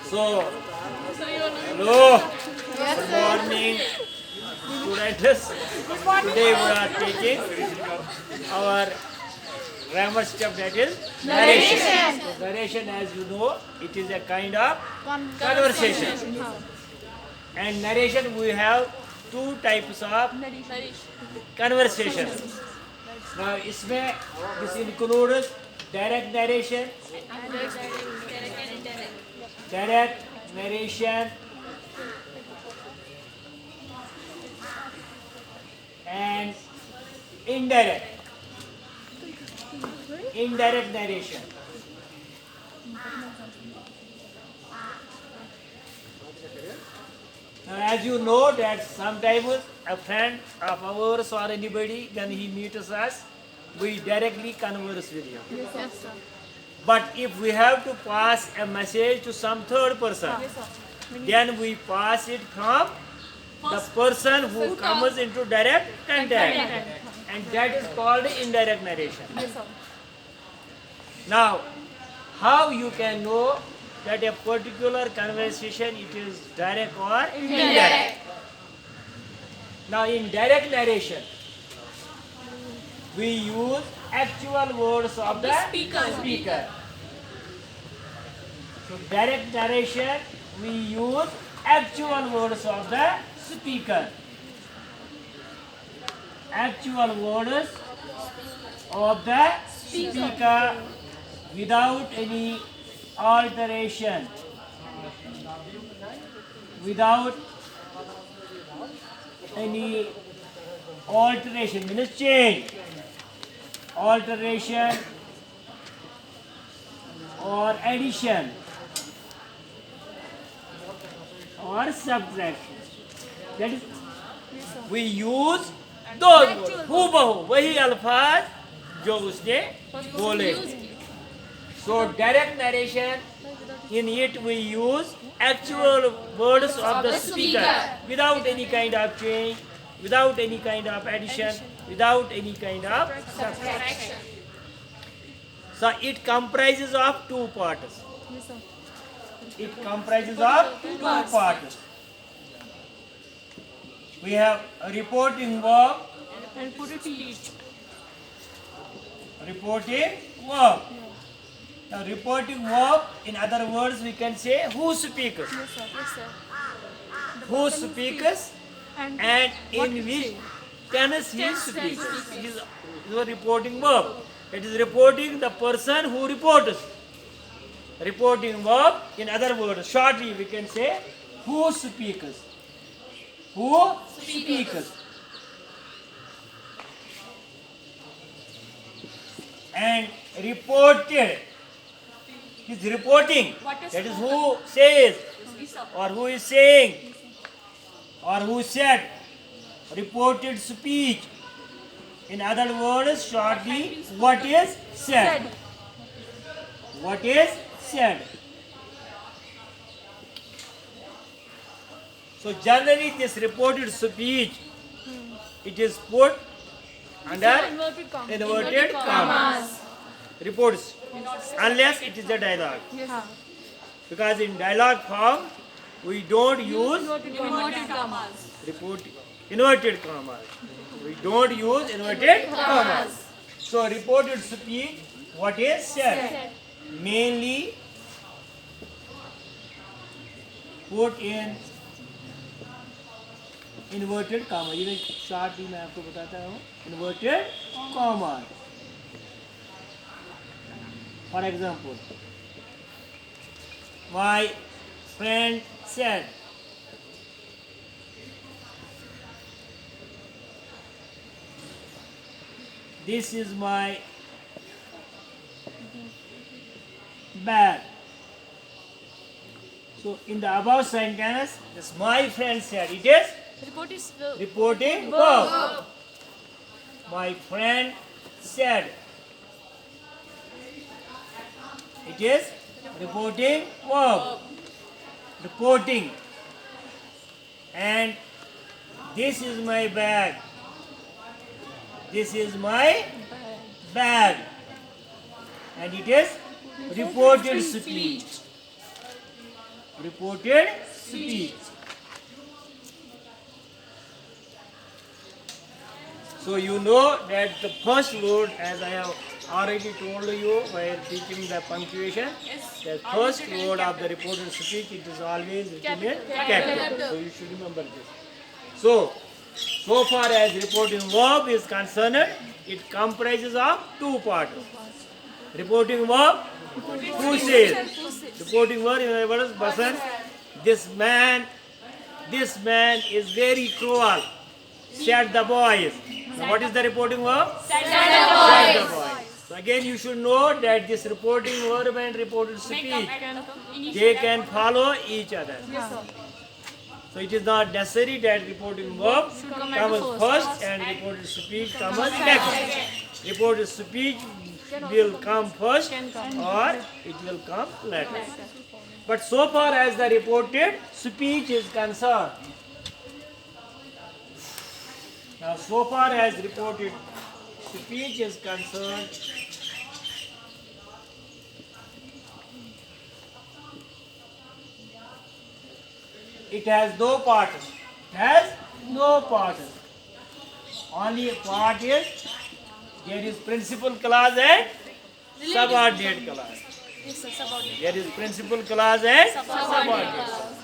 So, hello, good morning, students. Today we are taking our grammar step, that is narration. So, narration, as you know, it is a kind of conversation. And narration, we have two types of conversation. Now, इसमें this includes direct narration, direct narration, and indirect narration. Now, as you know that sometimes a friend of ours or anybody, when he meets us, we directly converse with him. Yes, sir. But if we have to pass a message to some third person, then we pass it from the person who comes into direct contact, and that is called indirect narration. Yes, sir. Now, how you can know that a particular conversation it is direct or indirect? Now, in direct narration, we use actual words of the speaker. So, direct narration, we use actual words of the speaker. Actual words of the speaker without any alteration. Without any alteration means change, alteration or addition or subtraction. That is, we use those words. हूबहू वही अल्फाज जो उसने बोले. So direct narration, in it we use actual words of the speaker without any kind of change, without any kind of addition, without any kind of subtraction. So it comprises of two parts. Yes, sir. It comprises of two parts. We have a reporting verb, And put it in. reporting verb. Now reporting verb, in other words, we can say who speaks, Yes, sir. Yes, sir. who speaks, And and what in it which say? tense he Tense speaks. he It is a reporting verb. It is reporting the person who reports. Reporting verb, in other words, shortly we can say who speaks. Who speaks. And reported is reporting. That is who says, or who is saying, or who said. Reported speech. In other words, shortly, what is said. What is said. So generally this reported speech, it is put under inverted commas. Reports, unless it is a dialogue. Yes, sir. Because in dialogue form, we don't use Inverted commas. inverted commas. We don't use inverted commas. So reported speech, what is said, mainly put in inverted comma. ये short ही मैं आपको बताता हूँ. Inverted comma. For example, my friend said, this is my bag. So in the above sentence, this my friend said, it is Report is reporting verb. My friend said, it is reporting verb. Reporting. And this is my bag. This is my bag. And it is reported speech. reported speech. So you know that the first word, as I have already told you while teaching the punctuation, the first word of the reported speech, it is always written in capital. So you should remember this. So far as reporting verb is concerned, it comprises of two parts. Reporting verb, who says? Reporting verb, in other words, person, this man is very cruel. Said the boys. Now what is the reporting verb? Said the boys. So again you should know that this reporting verb and reported speech, they can follow each other. So it is not necessary that reporting verb comes first and reported speech comes next. Reported speech will come first or it will come later. But so far as the reported speech is concerned, now so far as reported speech is concerned, it has no part. It has no part. Only a part is there is principal clause and subordinate clause. Yes, sir. Subordinate. There is principal clause and subordinate clause.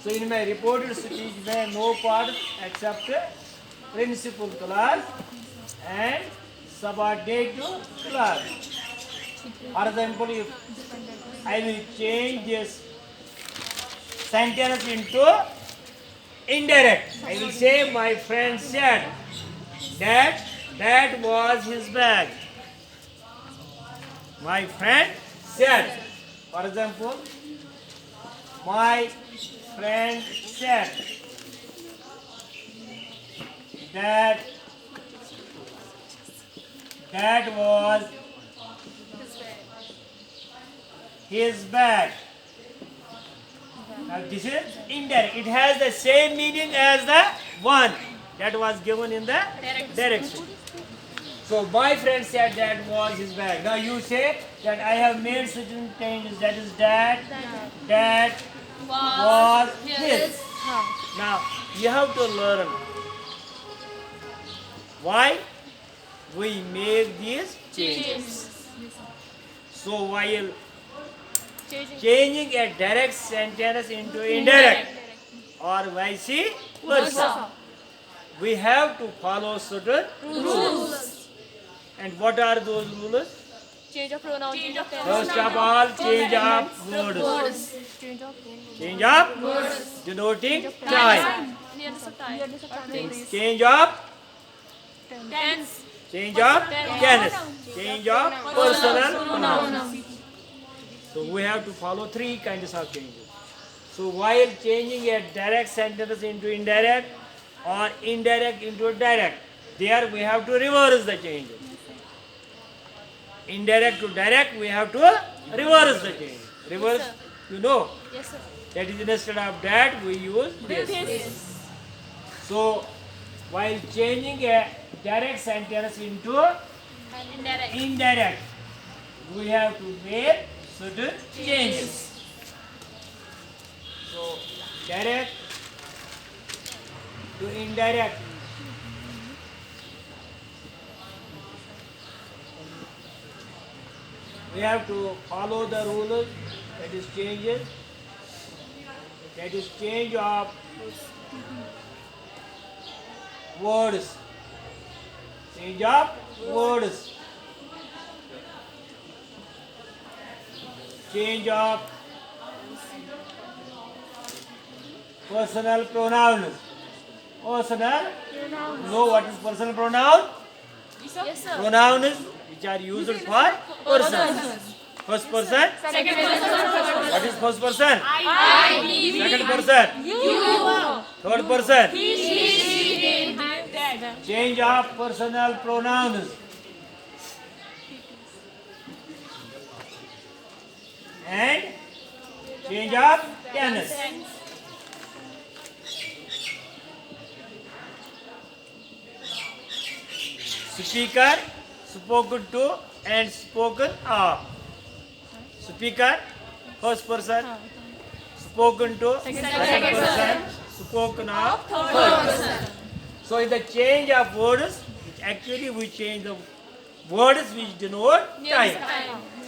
So in my reported speech, there are no part except principal clause and subordinate clause. For example, if I will change this sentence into indirect, I will say my friend said that was his bag. My friend said, for example, my friend said that was his bag. Now this is indirect. It has the same meaning as the one that was given in the direction. So my friend said that was his bag. Now you say that I have made certain changes. That is that was his. Now you have to learn why we make these changes. So while changing a direct sentence into indirect or vice versa, we have to follow certain rules. And what are those rules? Change of pronoun. First of all, change of words. Change of words denoting time. Nearness of time. Change of Tense. change of tense. Change of personal pronoun. So we have to follow three kinds of changes. So while changing a direct sentence into indirect or indirect into direct, there we have to reverse the changes. Indirect to direct, we have to reverse the change. Reverse, you know. Yes, sir. That is instead of that, we use this. So while changing a direct sentence into Indirect. indirect, we have to make certain changes. So direct to indirect. We have to follow the rules, that is changes, that is change of words, change of words, change of personal pronouns. Personal, know what is personal pronoun? Yes, sir. Pronouns which are used for persons. First person. Second person. What is first person? I. Me. Second person. You. Third person. He. She. Dad. Change of personal pronouns. And change of tense. Speaker, spoken to, and spoken of. Speaker, first person. spoken to second person, spoken of third person. So in the change of words, actually we change the words which denote time.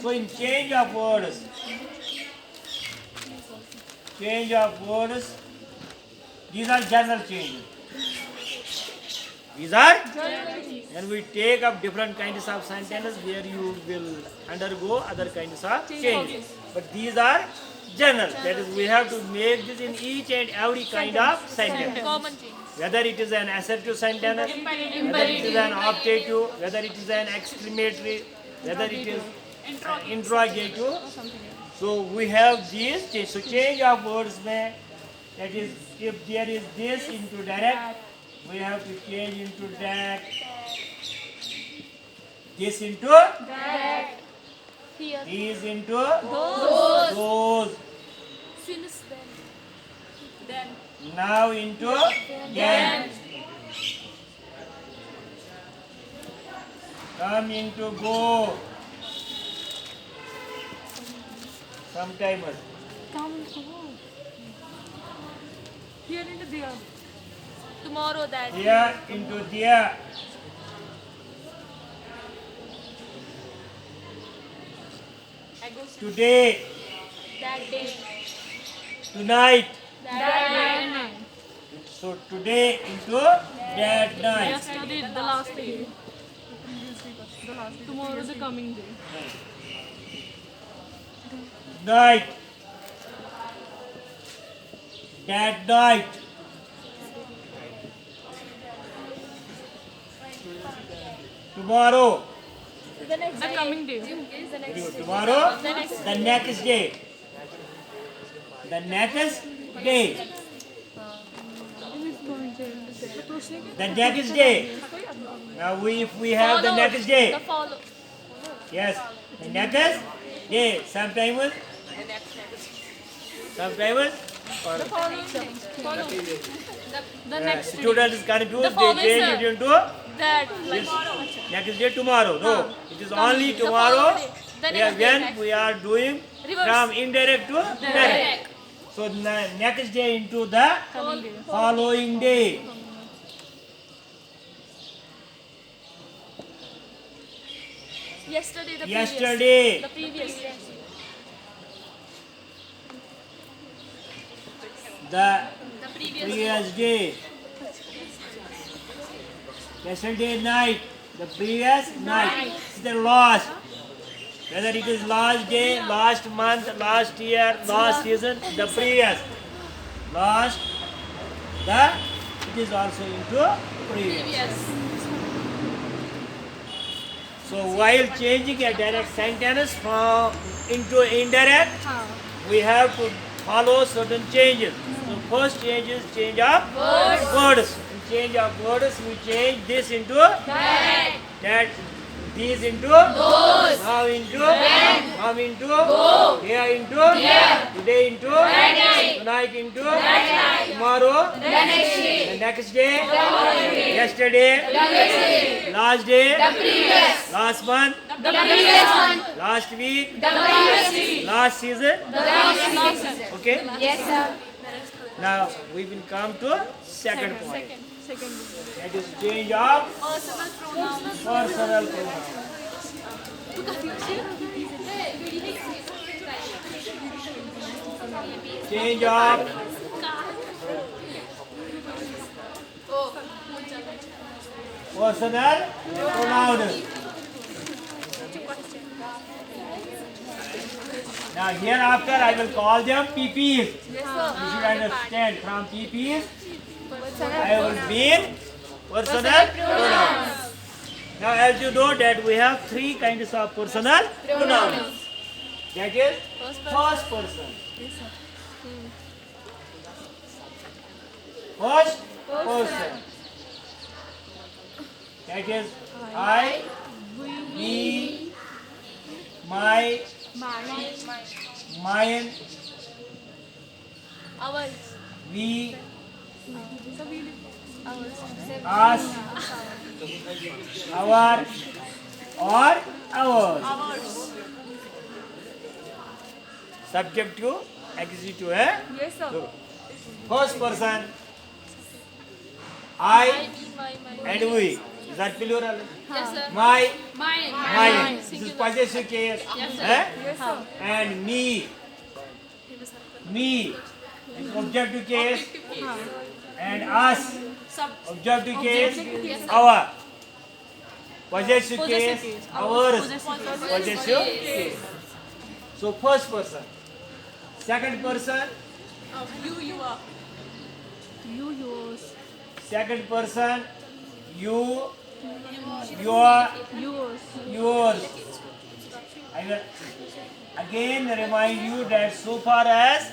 So in change of words, these are general changes. These are, and we take up different kinds of sentences where you will undergo other kinds of changes. But these are general. That is, we have to make this in each and every kind of sentence. Common change. Whether it is an assertive sentence, whether it is an objective, whether it is an exclamatory, whether it is interrogative. So we have these change. So change of words may, that is, if there is this into direct, we have to change into that. This into That. Here. these into Those. those. Since then. Now into then. Come into go. Sometimes. Come to home. Here into there. Tomorrow that. There into there. I go Today. that day. Tonight. That night. So today into that night. Yesterday, the last day. Tomorrow is the coming day. Night. That night. Tomorrow. The coming day. Tomorrow. The next day. The next day. The next day. Now if we have the next day. The follow. Yes. The next day. Sometimes. The following day. Follow. The next day. Student is confused. The They following change day. it into That. next day tomorrow. No. It is Coming. only The tomorrow. following day. The next day. When we are doing Reverse. from indirect to direct. So next day into the Coming day. following day. Yesterday, the Yesterday. previous. The The previous. previous day. Yesterday night. The previous night. The last. Whether it is last day, last month, last year, last season, the previous. Last. It is also into previous. Previous. So while changing a direct sentence from into indirect, we have to follow certain changes. So first change is change of words. In change of words, we change this into that, these into now into come into here into today into tonight into tomorrow the next day yesterday last day last month last week last season. Okay. Yes, sir. Now we will come to second point. Second. That is change of Personal pronouns. personal pronoun. Change of personal pronoun. Now hereafter I will call them PPs. Yes, sir. You should understand from PPs I will mean personal pronouns. Now as you know that we have three kinds of personal pronouns. That is first person. First person. That is I, we, my, mine, Ours. we, Ours. us, our, or ours. Ours. Subject to accusative, eh? Yes, sir. So, first person, I and we. Is that plural? Yes, sir. My, Mine. mine. This is possessive case. Yes, sir. Eh? Yes, sir. And me. Me. Is objective case. And us. Objective case. Yes, sir. Our. Possessive case. case. Ours. Possessive Possessive case. So first person. Second person. You are. You, yours. Second person. You. Your. Yours. Yours. I will again remind you that so far as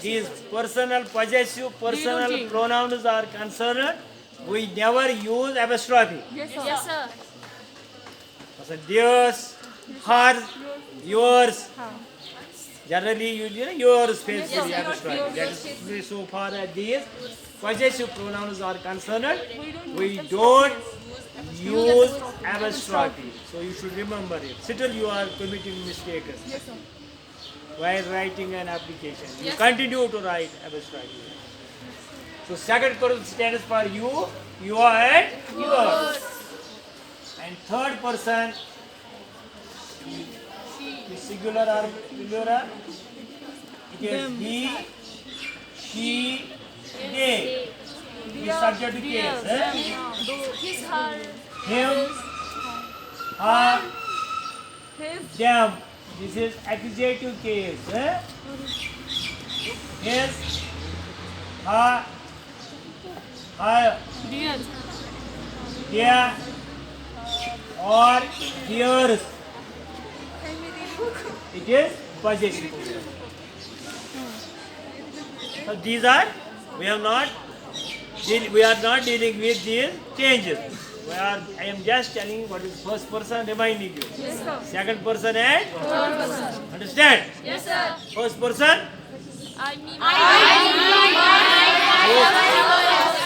these personal possessive personal pronouns are concerned, we never use apostrophe. Yes, sir. Yes, sir. So theirs, hers, yours. हाँ. Generally you know yours face Yes, the sir. apostrophe. That is so far as these possessive pronouns are concerned, we don't use apostrophe. So you should remember it. Still you are committing mistakes Yes, sir. while writing an application. You Yes. continue to write apostrophe. So second person stands for you, your and yours. And third person is singular or plural? It is he, she, they. The subject case. Eh? His, her. Him, her, His. them. This is accusative case. Eh? His, her, Dear. their, or theirs. It is possessive. So these are, we are not dealing with these changes. I am just telling what is first person, reminding you. Yes, sir. Second person and Third person. understand? Yes, sir. First person, I mean.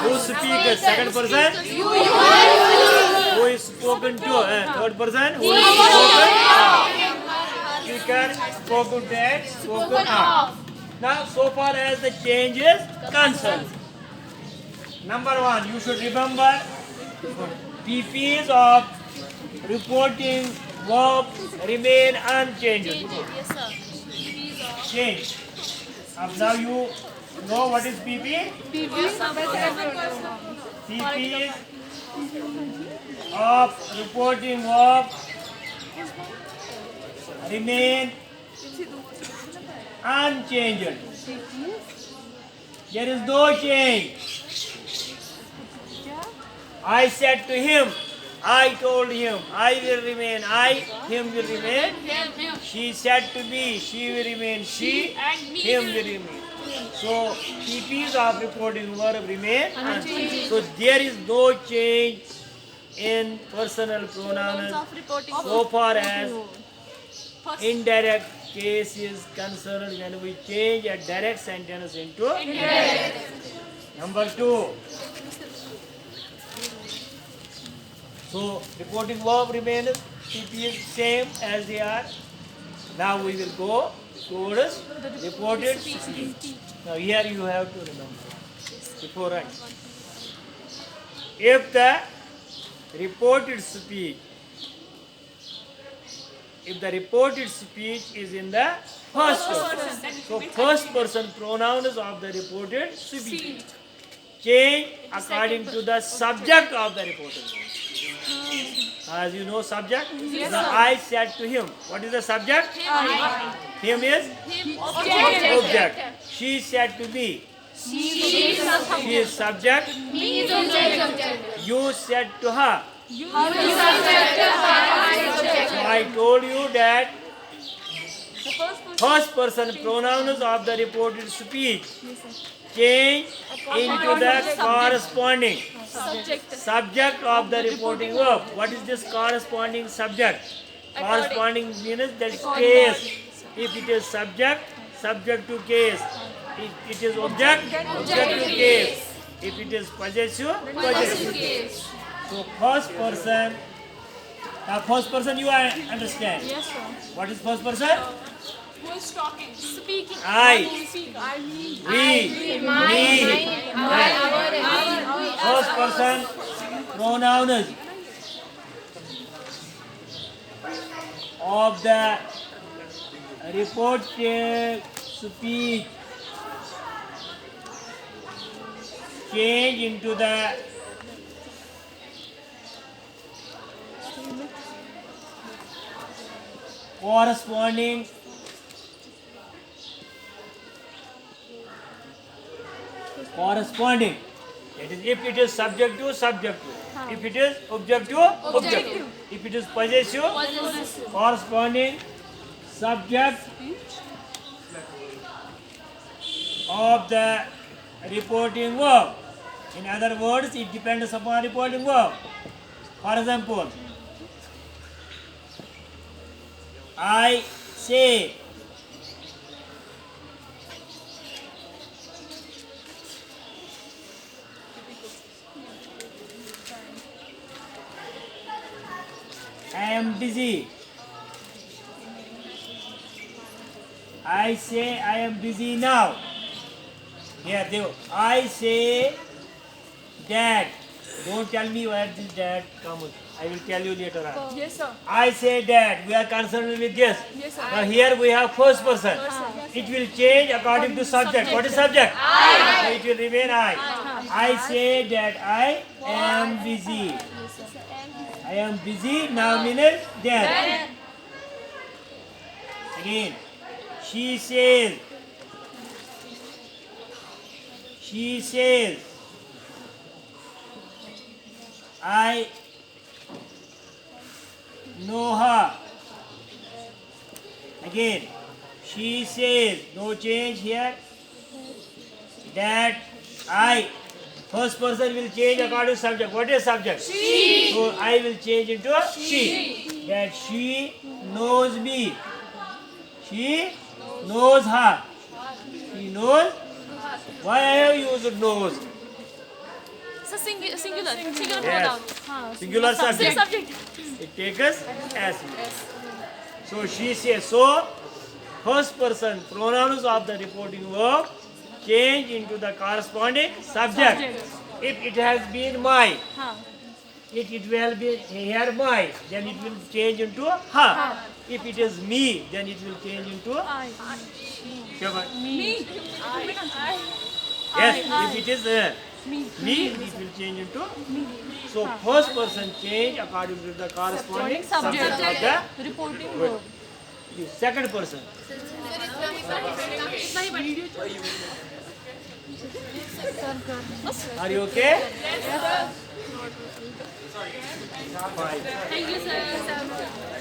who speaks. Second person, who is spoken to. Third person, who is spoken. Speaker, spoken to and spoken of. Now, so far as the change is concerned, number one, you should remember PPs of reporting verb remain unchanged. Yes, sir. These are. Change. Now you know what is PP? Yes, sir. PPs of reporting verb remain unchanged. There is no change. I said to him, I told him, I will remain, him will remain. Him. She said to me, she will remain, she, And me. him will remain. So, PPs of reporting verb remain unchanged. So, there is no change in personal pronouns Of reporting. so far as indirect case is concerned when we change a direct sentence into indirect. Number two. So reporting verb remains PP is same as they are. Now we will go towards reported speech. Now here you have to remember before I. If the reported speech is in the first person, so first person pronouns of the reported speech change according to the subject of the reported speech. As you know subject, Yes, the sir. I said to him. What is the subject? Him is Him. object. She said to me. She is a She is subject. Me is object. You said to her. You is subject. So I told you that The first person. first person pronouns of the reported speech change into the corresponding subject of the reporting verb. What is this corresponding subject? Corresponding means that case. If it is subject, subject to case. If it is object, object to case. If it is possessive, possessive case. So first person. Now first person you understand. Yes, sir. What is first person? Who is talking? Speaking. I, Speak. we, me. First person pronouns of the reported speech change into the corresponding that is if it is subject to if it is object to if it is possessive corresponding subject of the reporting verb. In other words, it depends upon reporting verb. For example, I say, I am busy. I say I am busy now. Here, I say dad. Don't tell me where this dad comes. I will tell you later on. Yes, sir. I say dad. We are concerned with this. Yes, sir. Now here we have first person. It will change according to subject. What is subject? I. So it will remain I. I say that I am busy. I am busy now means then. Again. She says. I know her. Again, she says, no change here. That I, first person will change according to subject. What is subject? She. So I will change into she. That she knows me. She knows her. She knows. Why I have used knows? It's a singular Yes. pronoun. Singular subject. Subject. It takes us as. So she says, so first person pronouns of the reporting verb change into the corresponding subject. If it has been my, it will be here my, then it will change into her. If it is me, then it will change into Me. yes. If it is me, it will change into so first person change according to the corresponding subject of the Reporting verb. the second person. Are you okay? Thank you, sir.